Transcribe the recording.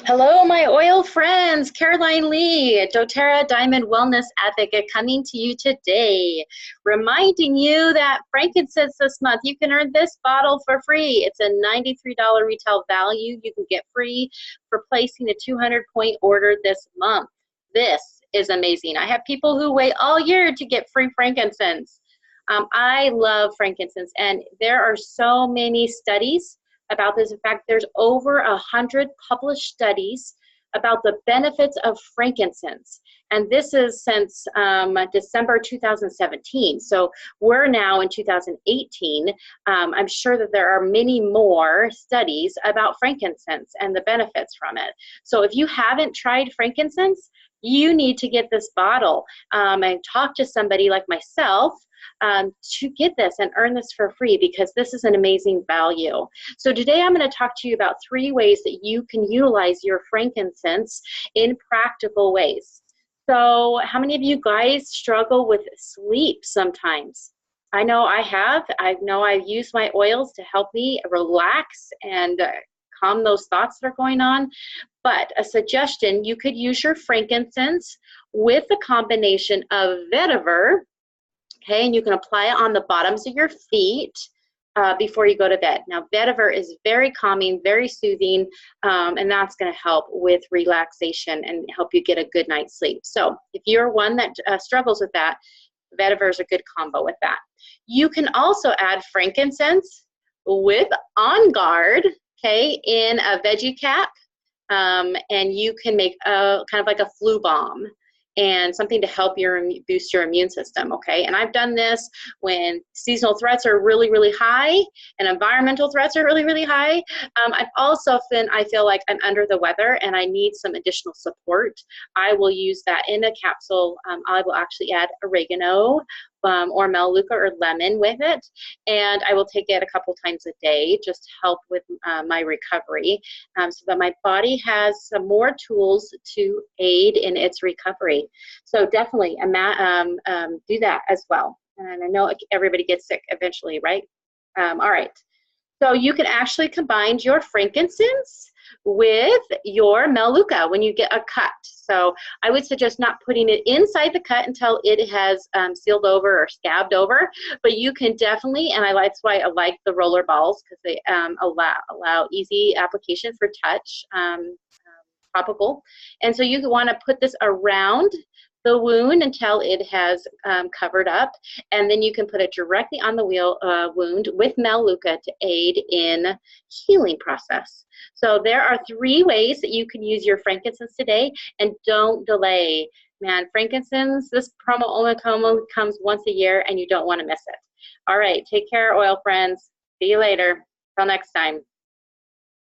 Hello, my oil friends. Caroline Lee, doTERRA Diamond Wellness Advocate, coming to you today, reminding you that frankincense this month, you can earn this bottle for free. It's a $93 retail value. You can get free for placing a 200-point order this month. This is amazing. I have people who wait all year to get free frankincense. I love frankincense, and there are so many studies about this. In fact, there's over 100 published studies about the benefits of frankincense. And this is since December 2017. So we're now in 2018. I'm sure that there are many more studies about frankincense and the benefits from it. So if you haven't tried frankincense, you need to get this bottle and talk to somebody like myself to get this and earn this for free, because this is an amazing value. So today I'm going to talk to you about 3 ways that you can utilize your frankincense in practical ways. So how many of you guys struggle with sleep sometimes? I know I have. I know I've used my oils to help me relax and calm those thoughts that are going on. But a suggestion, you could use your frankincense with a combination of vetiver. Okay, and you can apply it on the bottoms of your feet before you go to bed. Now, vetiver is very calming, very soothing, and that's going to help with relaxation and help you get a good night's sleep. So if you're one that struggles with that, vetiver is a good combo with that. You can also add frankincense with On Guard, okay, in a veggie cap, and you can make a kind of like a flu bomb and something to help boost your immune system, okay? And I've done this when seasonal threats are really, really high and environmental threats are really, really high. I've also I feel like I'm under the weather and I need some additional support. I will use that in a capsule. I will actually add oregano or Melaleuca or lemon with it, and I will take it a couple times a day just to help with my recovery, so that my body has some more tools to aid in its recovery. So definitely do that as well. And I know everybody gets sick eventually, right? All right. So you can actually combine your frankincense with your Melaleuca when you get a cut. So I would suggest not putting it inside the cut until it has sealed over or scabbed over, but you can definitely, and that's why I like the roller balls, because they allow easy application for touch, topical. And so you want to put this around the wound until it has covered up, and then you can put it directly on the wound with Melaleuca to aid in healing process. So there are 3 ways that you can use your frankincense today, and don't delay. Man, frankincense, this promo only comes once a year, and you don't want to miss it. All right, take care, oil friends. See you later. Till next time.